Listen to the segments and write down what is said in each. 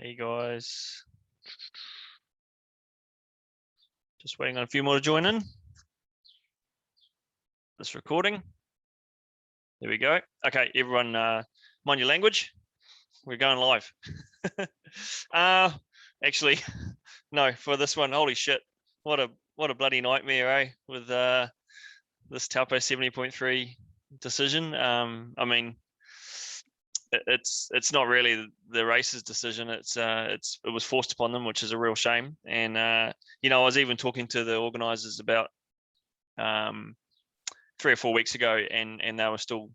Hey guys, just waiting on a few more to join in this recording. There we go. Okay, everyone, mind your language. We're going live. Actually, no, for this one, holy shit, what a bloody nightmare, eh? With this Taupo 70.3 decision. I mean, it's not really the race's decision. It was forced upon them, which is a real shame. And you know, I was even talking to the organisers about 3 or 4 weeks ago, and they were still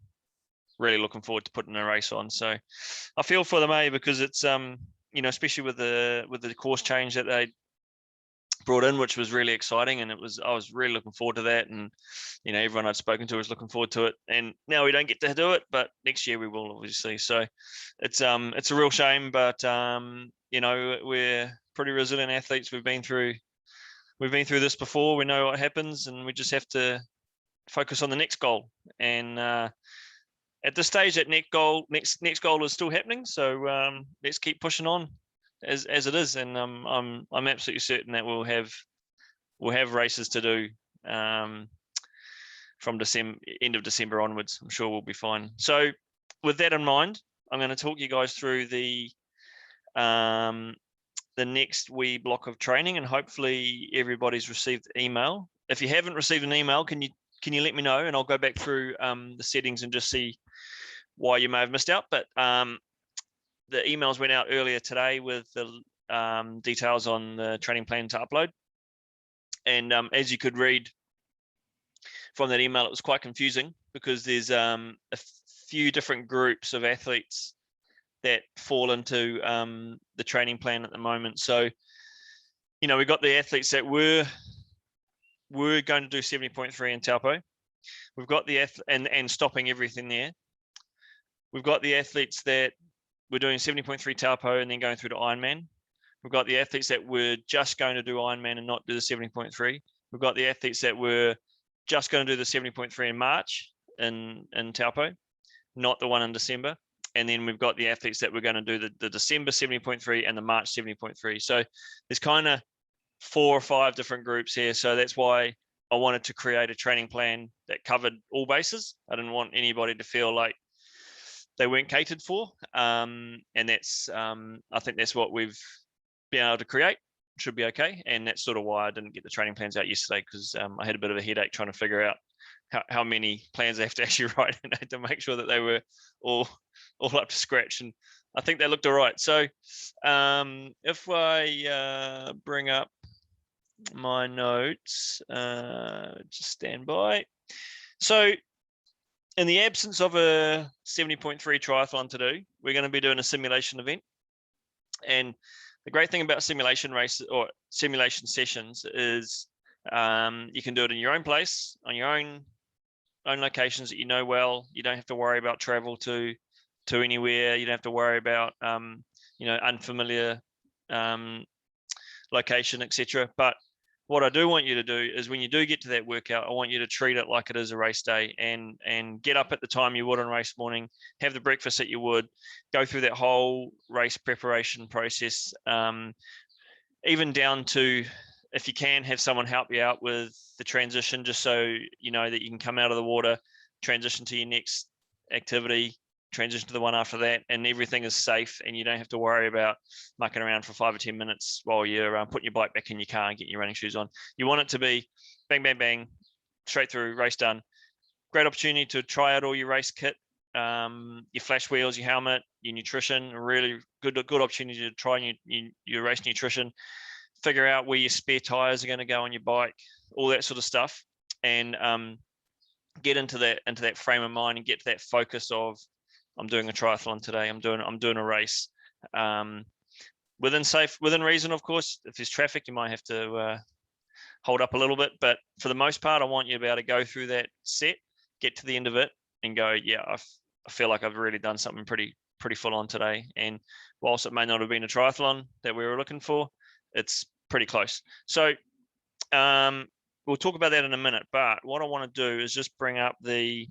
really looking forward to putting a race on. So I feel for them, because it's you know, especially with the course change that they brought in, which was really exciting, and I was really looking forward to that. And you know, everyone I'd spoken to was looking forward to it, and now we don't get to do it, but next year we will, obviously. So it's a real shame, but you know, we're pretty resilient athletes. We've been through this before. We know what happens, and we just have to focus on the next goal. And at this stage, that next goal is still happening. So let's keep pushing on as it is, and I'm absolutely certain that we'll have races to do from end of December onwards. I'm sure we'll be fine. So with that in mind, I'm going to talk you guys through the next wee block of training, and hopefully everybody's received the email. If you haven't received an email, can you let me know, and I'll go back through the settings and just see why you may have missed out. But the emails went out earlier today with the details on the training plan to upload. And as you could read from that email, it was quite confusing, because there's a few different groups of athletes that fall into the training plan at the moment. So, you know, we got the athletes that were going to do 70.3 in Taupo. We've got the and stopping everything there. We've got the athletes that were doing 70.3 Taupo and then going through to Ironman. We've got the athletes that were just going to do Ironman and not do the 70.3. We've got the athletes that were just going to do the 70.3 in March in Taupo, not the one in December. And then we've got the athletes that were going to do the December 70.3 and the March 70.3. So there's kind of 4 or 5 different groups here. So that's why I wanted to create a training plan that covered all bases. I didn't want anybody to feel like they weren't catered for. And that's, I think that's what we've been able to create. Should be okay. And that's sort of why I didn't get the training plans out yesterday, because I had a bit of a headache trying to figure out how many plans I have to actually write, and I had to make sure that they were all up to scratch. And I think they looked all right. So if I bring up my notes, just stand by. So in the absence of a 70.3 triathlon to do, we're going to be doing a simulation event. And the great thing about simulation races or simulation sessions is you can do it in your own place, on your own locations that you know well. You don't have to worry about travel to anywhere. You don't have to worry about you know, unfamiliar location, etc. But what I do want you to do is, when you do get to that workout, I want you to treat it like it is a race day, and get up at the time you would on race morning, have the breakfast that you would, go through that whole race preparation process, even down to, if you can, have someone help you out with the transition, just so you know that you can come out of the water, transition to your next activity, transition to the one after that, and everything is safe, and you don't have to worry about mucking around for 5 or 10 minutes while you're putting your bike back in your car and getting your running shoes on. You want it to be bang, bang, bang, straight through, race done. Great opportunity to try out all your race kit, your flash wheels, your helmet, your nutrition. A really good opportunity to try your race nutrition, figure out where your spare tires are going to go on your bike, all that sort of stuff, and get into that frame of mind and get to that focus of, I'm doing a triathlon today. I'm doing a race, within reason, of course. If there's traffic, you might have to hold up a little bit, but for the most part, I want you to be able to go through that set, get to the end of it, and go, yeah, I feel like I've really done something pretty full on today. And whilst it may not have been a triathlon that we were looking for, it's pretty close. So we'll talk about that in a minute. But what I want to do is just bring up the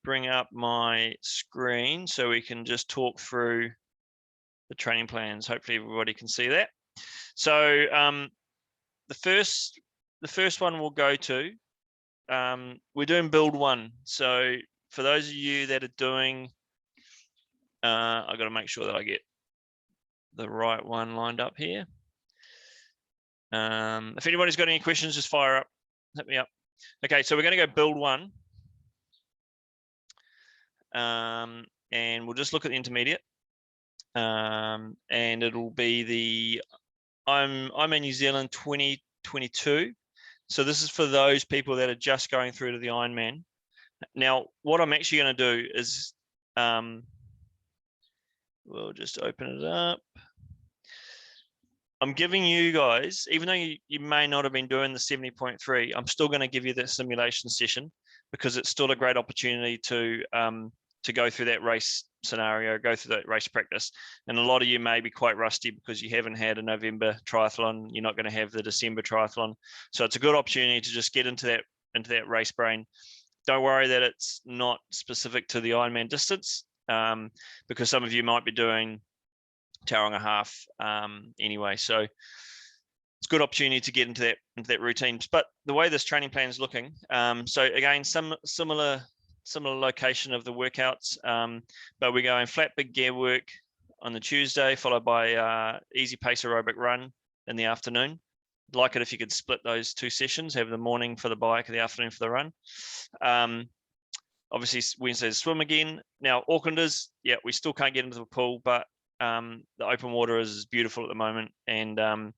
bring up my screen so we can just talk through the training plans. Hopefully everybody can see that. So the first one we'll go to, we're doing build one. So for those of you that are doing, I've got to make sure that I get the right one lined up here. If anybody's got any questions, just fire up, hit me up. Okay, so we're going to go build one. And we'll just look at the intermediate. And it'll be the I'm in New Zealand 2022. So this is for those people that are just going through to the Ironman. Now, what I'm actually going to do is, we'll just open it up. I'm giving you guys, even though you may not have been doing the 70.3, I'm still going to give you that simulation session because it's still a great opportunity to go through that race scenario, go through that race practice. And a lot of you may be quite rusty because you haven't had a November triathlon. You're not going to have the December triathlon. So it's a good opportunity to just get into that race brain. Don't worry that it's not specific to the Ironman distance, because some of you might be doing Tauranga half anyway. So it's a good opportunity to get into that routine. But the way this training plan is looking, so again, some similar location of the workouts, but we're going flat big gear work on the Tuesday, followed by easy pace aerobic run in the afternoon. I'd like it if you could split those two sessions, have the morning for the bike and the afternoon for the run. Obviously Wednesday's swim again. Now Aucklanders, yeah, we still can't get into the pool, but the open water is beautiful at the moment. And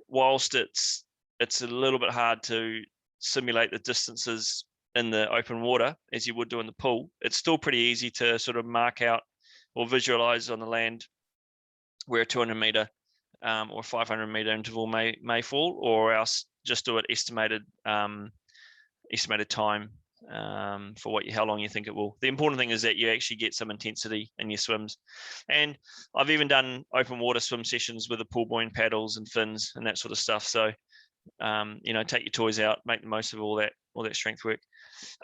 whilst it's a little bit hard to simulate the distances in the open water as you would do in the pool, it's still pretty easy to sort of mark out or visualize on the land where a 200 meter or 500 meter interval may fall, or else just do it estimated time for how long you think it will. The important thing is that you actually get some intensity in your swims. And I've even done open water swim sessions with the pool buoy and paddles and fins and that sort of stuff. So take your toys out, make the most of all that strength work.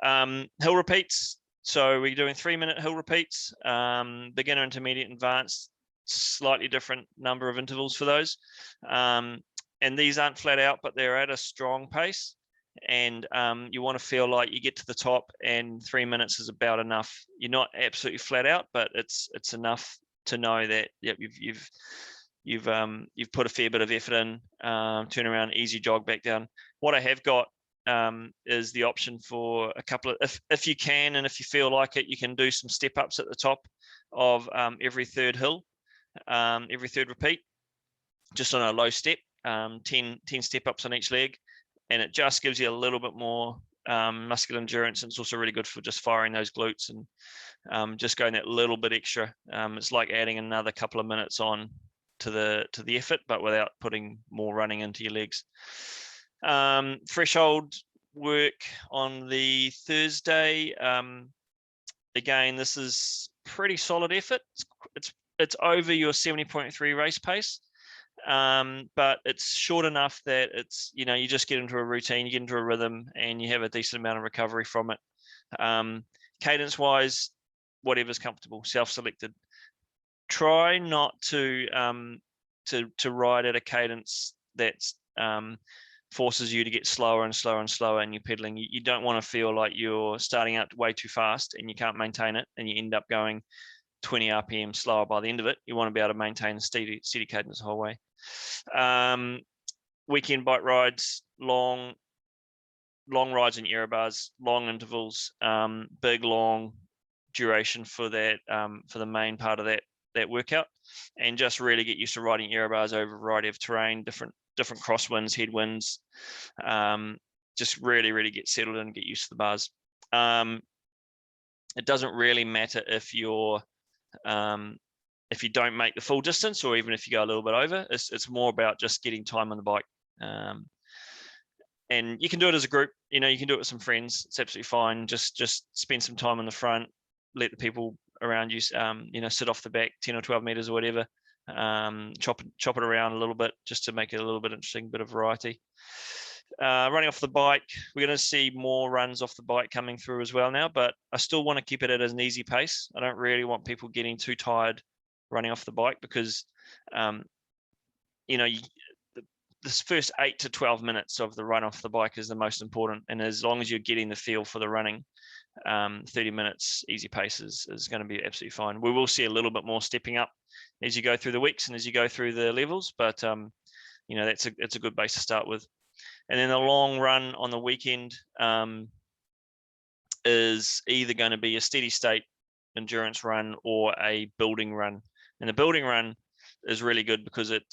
Hill repeats. So we're doing 3-minute hill repeats, beginner, intermediate, advanced, slightly different number of intervals for those. And these aren't flat out, but they're at a strong pace. And you want to feel like you get to the top and 3 minutes is about enough. You're not absolutely flat out, but it's enough to know that you've put a fair bit of effort in. Turn around, easy jog back down. What I have got is the option for a couple of, if you can and if you feel like it, you can do some step ups at the top of every third hill, every third repeat, just on a low step, 10 step ups on each leg. And it just gives you a little bit more muscular endurance. And it's also really good for just firing those glutes and just going that little bit extra. It's like adding another couple of minutes on to the effort, but without putting more running into your legs. Threshold work on the Thursday. Again, this is pretty solid effort. It's over your 70.3 race pace. But it's short enough that it's, you just get into a routine, you get into a rhythm, and you have a decent amount of recovery from it. Cadence wise, whatever's comfortable, self-selected. Try not to ride at a cadence that's forces you to get slower and slower and slower and you're pedaling. You don't want to feel like you're starting out way too fast and you can't maintain it and you end up going 20 RPM slower by the end of it. You want to be able to maintain a steady cadence the whole way. Weekend bike rides, long rides in aero bars, long intervals, big long duration for that, for the main part of that workout, and just really get used to riding aero bars over a variety of terrain, different crosswinds, headwinds. Just really get settled in and get used to the bars. It doesn't really matter if you don't make the full distance or even if you go a little bit over. It's more about just getting time on the bike. And you can do it as a group, you can do it with some friends. It's absolutely fine. Just spend some time on the front, let the people around you, sit off the back 10 or 12 meters or whatever. Chop it around a little bit just to make it a little bit interesting, bit of variety. Running off the bike, we're going to see more runs off the bike coming through as well now, but I still want to keep it at an easy pace. I don't really want people getting too tired running off the bike because, you know, this first 8 to 12 minutes of the run off the bike is the most important. And as long as you're getting the feel for the running, 30 minutes easy pace is going to be absolutely fine. We will see a little bit more stepping up as you go through the weeks and as you go through the levels, but you know, it's a good base to start with. And then the long run on the weekend is either going to be a steady state endurance run or a building run. And the building run is really good because it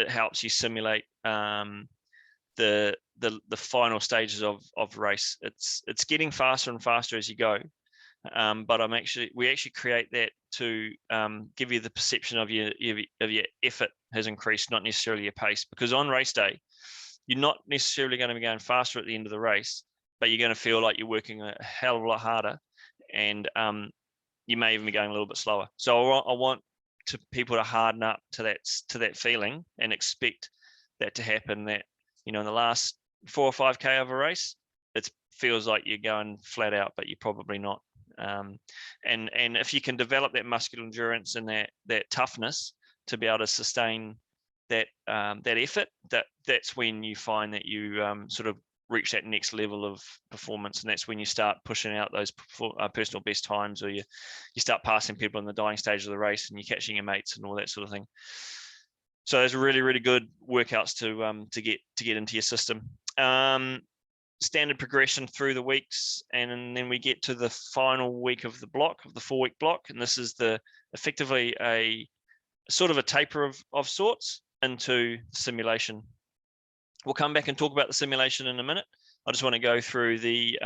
helps you simulate the final stages of the race. It's getting faster and faster as you go, but we actually create that to give you the perception of your effort has increased, not necessarily your pace. Because on race day, you're not necessarily going to be going faster at the end of the race, but you're going to feel like you're working a hell of a lot harder, and you may even be going a little bit slower. So I want people to harden up to that feeling and expect that to happen. That, you know, in the last 4 or 5K of a race, it feels like you're going flat out, but you're probably not. And if you can develop that muscular endurance and that toughness to be able to sustain that effort, that's when you find that you sort of reach that next level of performance, and that's when you start pushing out those personal best times, or you start passing people in the dying stage of the race, and you're catching your mates and all that sort of thing. So those are really, really good workouts to get into your system. Standard progression through the weeks, and then we get to the final week of the 4-week block, and this is effectively a sort of a taper of sorts into simulation. We'll come back and talk about the simulation in a minute. I just want to go through the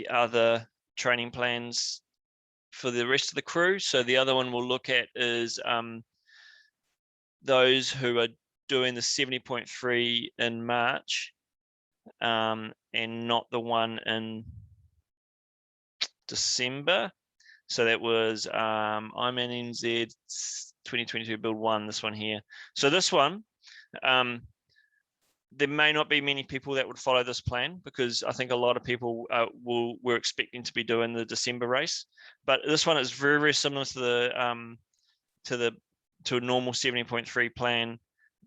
other training plans for the rest of the crew. So the other one we'll look at is those who are doing the 70.3 in March, and not the one in December. So that was Ironman NZ 2022 build 1, this one here. So this one, there may not be many people that would follow this plan, because I think a lot of people were expecting to be doing the December race. But this one is very, very similar to a normal 70.3 plan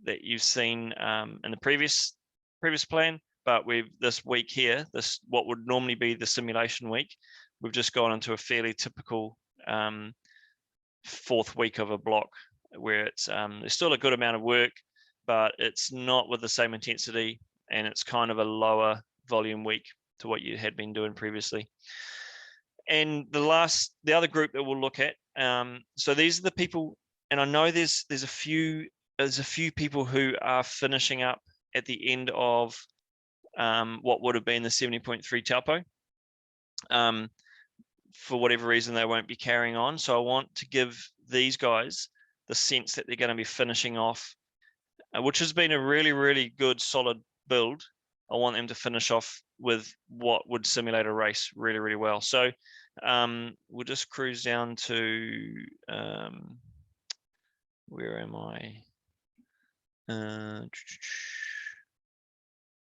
that you've seen in the previous plan. But this week here, what would normally be the simulation week, we've just gone into a fairly typical 4th week of a block, where it's there's still a good amount of work, but it's not with the same intensity, and it's kind of a lower volume week to what you had been doing previously. And the other group that we'll look at, so these are the people, and I know there's a few people who are finishing up at the end of what would have been the 70.3 Taupo. For whatever reason, they won't be carrying on. So I want to give these guys the sense that they're going to be finishing off, which has been a really, really good, solid build. I want them to finish off with what would simulate a race really, really well. So we'll just cruise down to, where am I?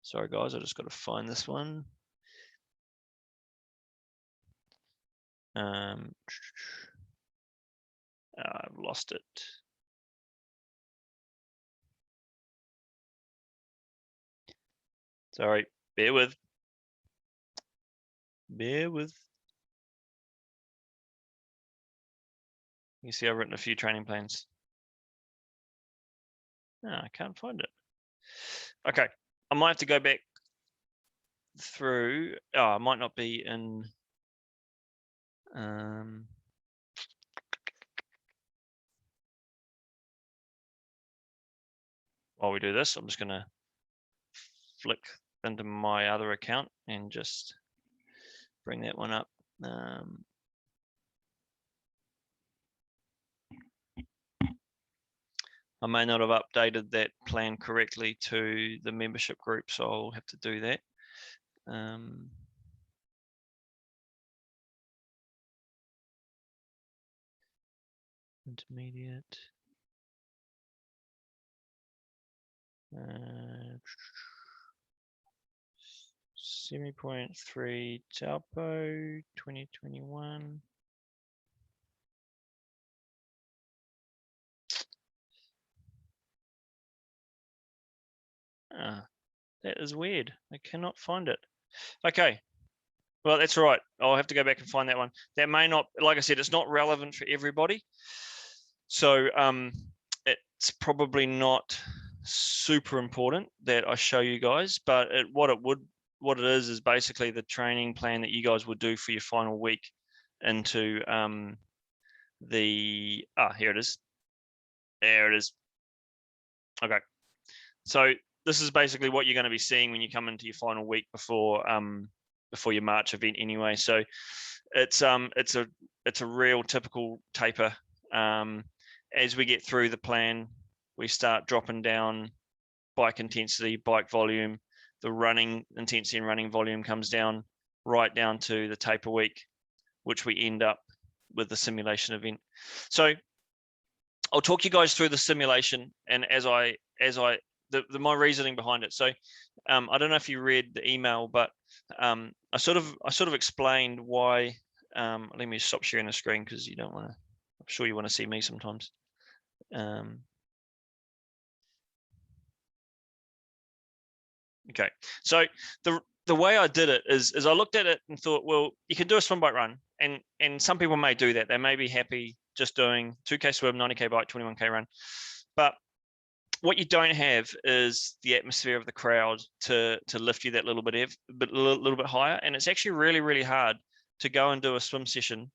Sorry, guys, I just got to find this one. I've lost it. Sorry, bear with. You see, I've written a few training plans. I can't find it. Okay, I might have to go back through. I might not be in. While we do this, I'm just going to flick into my other account and just bring that one up. I may not have updated that plan correctly to the membership group, so I'll have to do that. Intermediate. 70.3 Taupo 2021. That is weird. I cannot find it. Okay. Well, that's right. I'll have to go back and find that one. That may not, like I said, it's not relevant for everybody. So it's probably not super important that I show you guys, but what it is basically the training plan that you guys would do for your final week into here it is. There it is. Okay. So this is basically what you're going to be seeing when you come into your final week before your March event anyway. So it's a real typical taper. As we get through the plan, we start dropping down bike intensity, bike volume, the running intensity and running volume comes down right down to the taper week, which we end up with the simulation event. So I'll talk you guys through the simulation and my reasoning behind it. So I don't know if you read the email, but I sort of explained why. Let me stop sharing the screen because you don't want to. I'm sure you want to see me sometimes. Okay, so the way I did it is I looked at it and thought, well, you can do a swim bike run, and some people may do that. They may be happy just doing 2K swim, 90K bike, 21K run, but what you don't have is the atmosphere of the crowd to lift you that little bit higher, and it's actually really, really hard to go and do a swim session.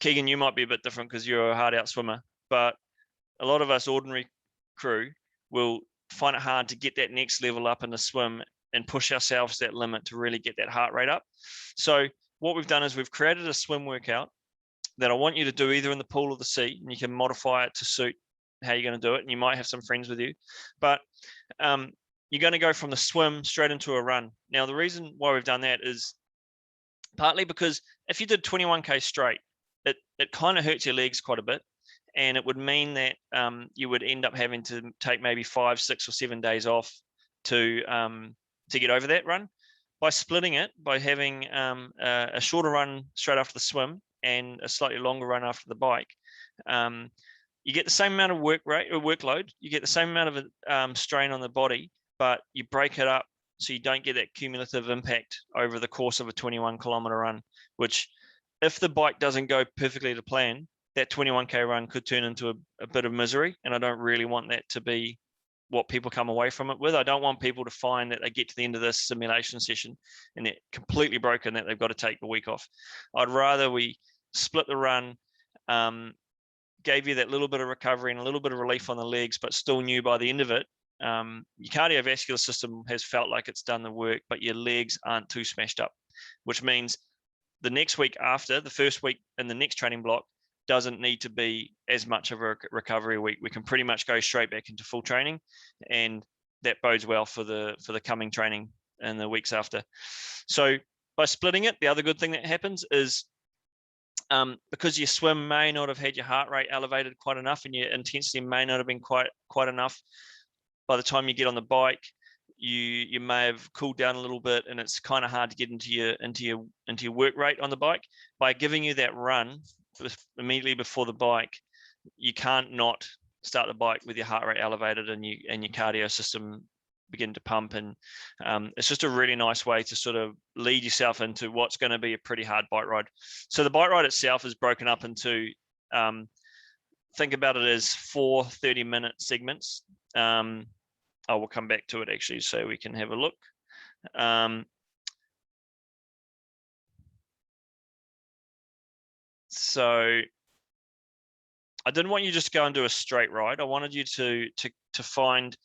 Keegan, you might be a bit different because you're a hard out swimmer, but a lot of us ordinary crew will find it hard to get that next level up in the swim and push ourselves to that limit to really get that heart rate up. So what we've done is we've created a swim workout that I want you to do either in the pool or the sea, and you can modify it to suit how you're going to do it. And you might have some friends with you, but you're going to go from the swim straight into a run. Now, the reason why we've done that is partly because if you did 21K straight, it kind of hurts your legs quite a bit. And it would mean that you would end up having to take maybe 5, 6, or 7 days off to get over that run. By splitting it, by having a shorter run straight after the swim and a slightly longer run after the bike, you get the same amount of workload. You get the same amount of strain on the body, but you break it up so you don't get that cumulative impact over the course of a 21-kilometer run. Which, if the bike doesn't go perfectly to plan, that 21K run could turn into a bit of misery, and I don't really want that to be what people come away from it with. I don't want people to find that they get to the end of this simulation session and they're completely broken, that they've got to take the week off. I'd rather we split the run, gave you that little bit of recovery and a little bit of relief on the legs, but still knew by the end of it, your cardiovascular system has felt like it's done the work, but your legs aren't too smashed up, which means the next week after, the first week in the next training block, doesn't need to be as much of a recovery week. We can pretty much go straight back into full training, and that bodes well for the coming training and the weeks after. So by splitting it, the other good thing that happens is because your swim may not have had your heart rate elevated quite enough and your intensity may not have been quite enough, by the time you get on the bike, you may have cooled down a little bit, and it's kind of hard to get into your work rate on the bike. By giving you that run immediately before the bike, you can't not start the bike with your heart rate elevated and your cardio system begin to pump. And it's just a really nice way to sort of lead yourself into what's going to be a pretty hard bike ride. So the bike ride itself is broken up into, think about it as 4 30-minute segments. I will come back to it actually so we can have a look. So I didn't want you just to go and do a straight ride. I wanted you to find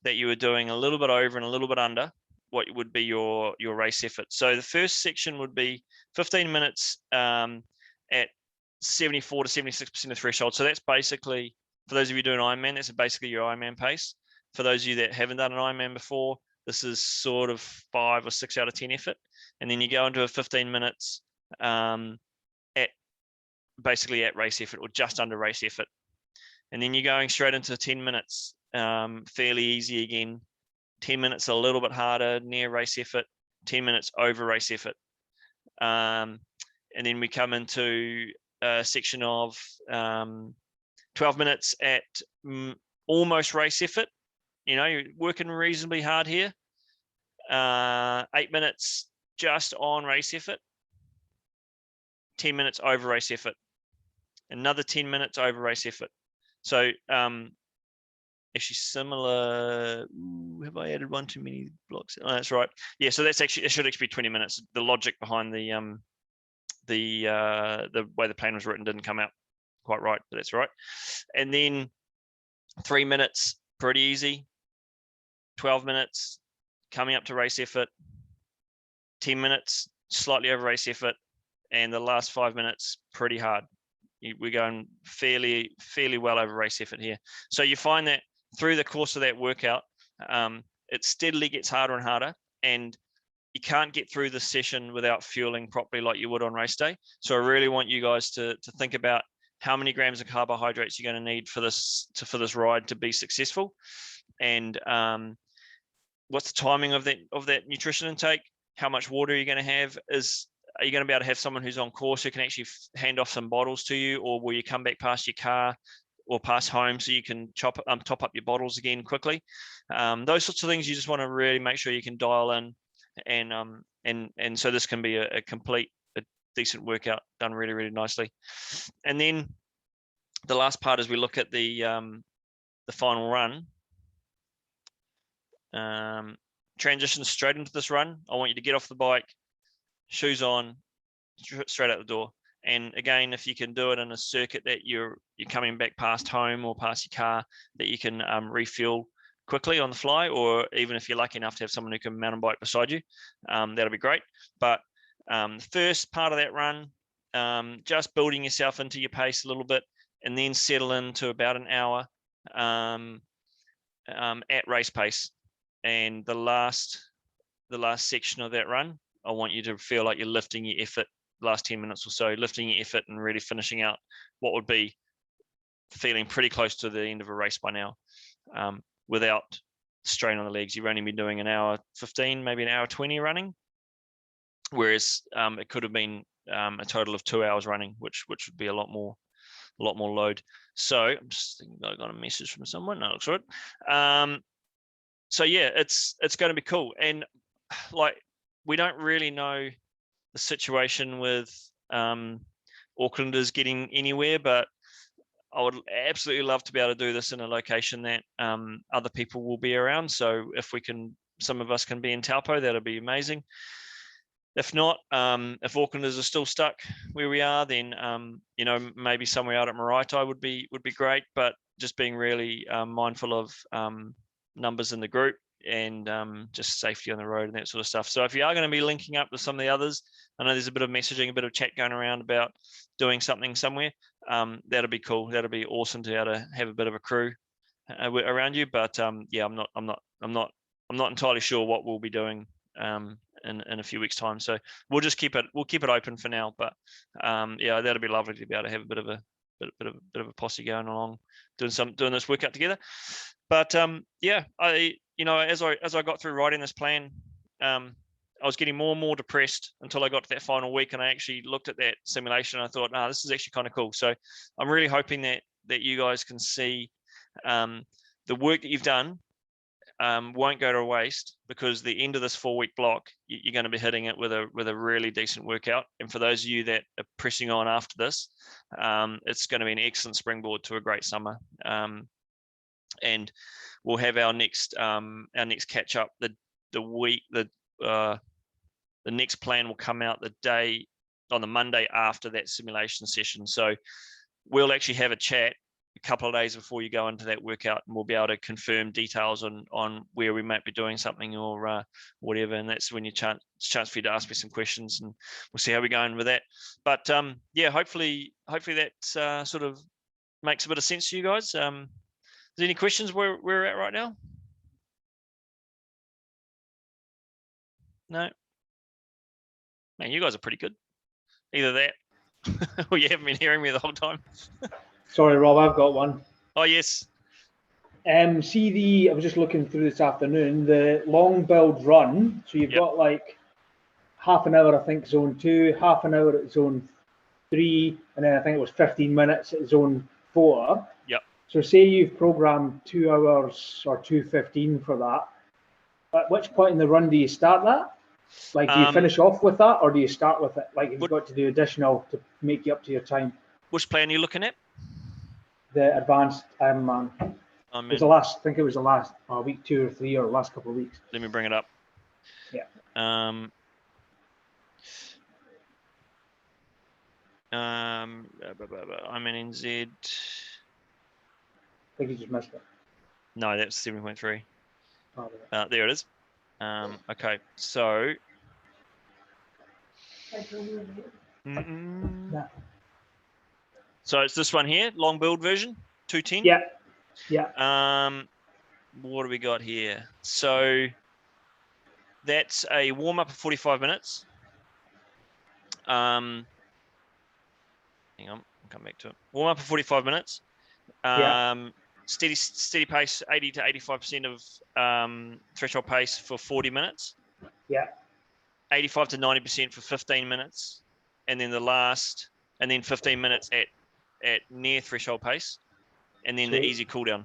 that you were doing a little bit over and a little bit under what would be your race effort. So the first section would be 15 minutes at 74 to 76% of threshold. So that's basically, for those of you doing Ironman, that's basically your Ironman pace. For those of you that haven't done an Ironman before, this is sort of 5 or 6 out of 10 effort. And then you go into a 15 minutes basically at race effort or just under race effort. And then you're going straight into 10 minutes, fairly easy again, 10 minutes a little bit harder near race effort, 10 minutes over race effort. And then we come into a section of 12 minutes at almost race effort. You're working reasonably hard here. 8 minutes just on race effort. 10 minutes over race effort. Another 10 minutes over race effort. So actually similar. Ooh, have I added one too many blocks? Oh, that's right. Yeah, so that's actually, it should actually be 20 minutes. The logic behind the way the plan was written didn't come out quite right, but that's right. And then 3 minutes, pretty easy. 12 minutes, coming up to race effort. 10 minutes, slightly over race effort. And the last 5 minutes, pretty hard. We're going fairly well over race effort here. So you find that through the course of that workout, it steadily gets harder and harder, and you can't get through the session without fueling properly like you would on race day. So I really want you guys to think about how many grams of carbohydrates you're going to need for this ride to be successful, and what's the timing of that nutrition intake. How much water are you going to have? Are you going to be able to have someone who's on course who can actually hand off some bottles to you, or will you come back past your car or past home so you can top up your bottles again quickly? Those sorts of things you just want to really make sure you can dial in, and so this can be a decent workout done really, really nicely. And then the last part is we look at the final run. Transition straight into this run. I want you to get off the bike, shoes on, straight out the door. And again, if you can do it in a circuit that you're coming back past home or past your car, that you can refuel quickly on the fly, or even if you're lucky enough to have someone who can mountain bike beside you, that'll be great. But the first part of that run, just building yourself into your pace a little bit, and then settle into about an hour at race pace. And the last section of that run, I want you to feel like you're lifting your effort, last 10 minutes or so, lifting your effort and really finishing out what would be feeling pretty close to the end of a race by now, without strain on the legs. You've only been doing an hour 15, maybe an hour 20 running, whereas it could have been a total of 2 hours running, which would be a lot more load. So I'm just thinking I got a message from someone. No, looks right. So yeah, it's going to be cool. And like, we don't really know the situation with Aucklanders getting anywhere, but I would absolutely love to be able to do this in a location that other people will be around. So if some of us can be in Taupo, that'll be amazing. If not, if Aucklanders are still stuck where we are, then maybe somewhere out at Maraetai would be great. But just being really mindful of numbers in the group, and just safety on the road and that sort of stuff. So if you are going to be linking up with some of the others, I know there's a bit of messaging, a bit of chat going around about doing something somewhere. That'll be cool. That'll be awesome to be able to have a bit of a crew around you. But yeah, I'm not entirely sure what we'll be doing in a few weeks' time. So we'll keep it open for now. But yeah, that'll be lovely to be able to have a bit of a posse going along, doing this workout together. But yeah, as I got through writing this plan, I was getting more and more depressed until I got to that final week, and I actually looked at that simulation and I thought, this is actually kind of cool. So I'm really hoping that you guys can see the work that you've done won't go to waste, because the end of this 4-week block, you're going to be hitting it with a really decent workout. And for those of you that are pressing on after this, it's going to be an excellent springboard to a great summer. And we'll have our next catch up the next plan will come out on the Monday after that simulation session. So we'll actually have a chat a couple of days before you go into that workout, and we'll be able to confirm details on where we might be doing something or whatever. And that's when you chance for you to ask me some questions, and we'll see how we're going with that. But yeah, hopefully that sort of makes a bit of sense to you guys. Is there any questions where we're at right now? No? Man, you guys are pretty good. Either that or you haven't been hearing me the whole time. Sorry, Rob, I've got one. Oh, yes. I was just looking through this afternoon, the long build run. So you've got like half an hour, I think, zone 2, half an hour at zone 3, and then I think it was 15 minutes at zone 4. Yep. So say you've programmed 2 hours or 2:15 for that. At which point in the run do you start that? Like, do you finish off with that, or do you start with it? Like, you've got to do additional to make you up to your time. Which plan are you looking at? The advanced Ironman. It was I think it was the last week 2 or 3 or last couple of weeks. Let me bring it up. Yeah. I'm in NZ. I think you just missed it. No, that's 7.3. Oh, there it is. Okay, so. So it's this one here, long build version, 210. Yeah. Yeah. What do we got here? So that's a warm up of 45 minutes. Hang on, I'll come back to it. Warm up of 45 minutes. Steady pace, 80 to 85% of threshold pace for 40 minutes. Yeah. 85 to 90% for 15 minutes, and then and then 15 minutes at near threshold pace, and then the easy cool down.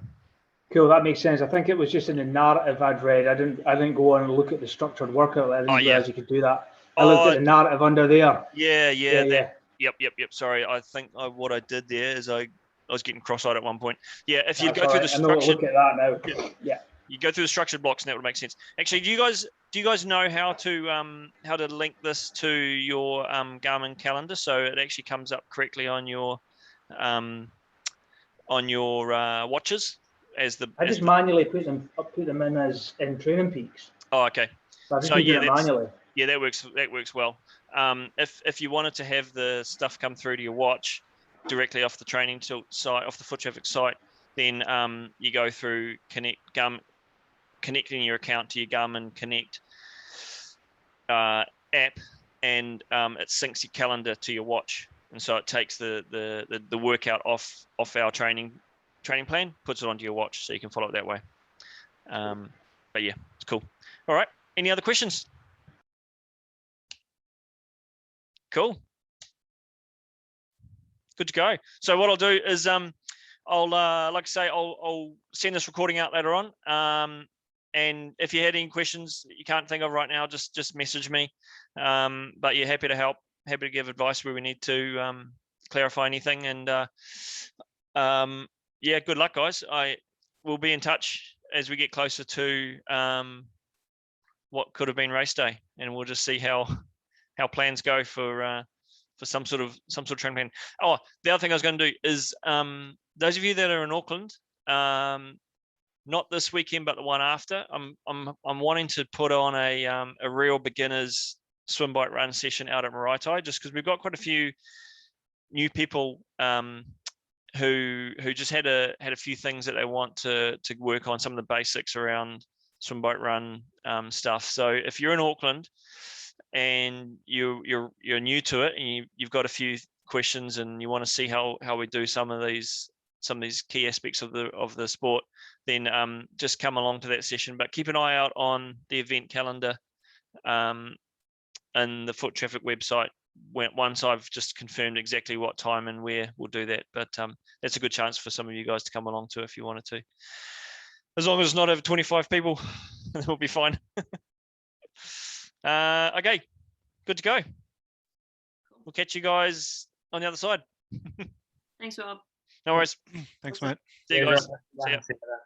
Cool, that makes sense. I think it was just in the narrative I'd read. I didn't go on and look at the structured workout. I didn't realize you could do that. I looked at the narrative under there. Yeah. Yep. Sorry, I think what I did there is I was getting cross-eyed at one point. Yeah, if you go through the structured, look at that now. Yeah. You go through the structured blocks, and that would make sense. Actually, do you guys know how to link this to your Garmin calendar so it actually comes up correctly on your watches? I just manually put them in as in Training Peaks. Oh, okay. So I just do it manually. Yeah, that works well. If you wanted to have the stuff come through to your watch directly off the training site, off the Foot Traffic site, then you go through connecting your account to your Garmin Connect app, and it syncs your calendar to your watch, and so it takes the workout off our training plan, puts it onto your watch, so you can follow it that way. But yeah, it's cool. All right, any other questions? Cool, good to go. So what I'll do is I'll like I say, I'll send this recording out later on, and if you had any questions that you can't think of right now, just message me. But you're happy to help, happy to give advice where we need to clarify anything. And yeah, good luck, guys. I will be in touch as we get closer to what could have been race day, and we'll just see how plans go for some sort of training plan. Oh, the other thing I was going to do is those of you that are in Auckland, not this weekend, but the one after, I'm wanting to put on a real beginners swim, bike, run session out at Maraetai, just because we've got quite a few new people who just had a few things that they want to work on, some of the basics around swim, bike, run stuff. So if you're in Auckland and you're new to it, and you've got a few questions and you want to see how we do some of these key aspects of the sport, then just come along to that session. But keep an eye out on the event calendar and the Foot Traffic website once I've just confirmed exactly what time and where we'll do that. But that's a good chance for some of you guys to come along to if you wanted to. As long as it's not over 25 people, we'll be fine. Okay, good to go. We'll catch you guys on the other side. Thanks, Rob. No worries. Thanks, mate. See you guys. Yeah. See ya.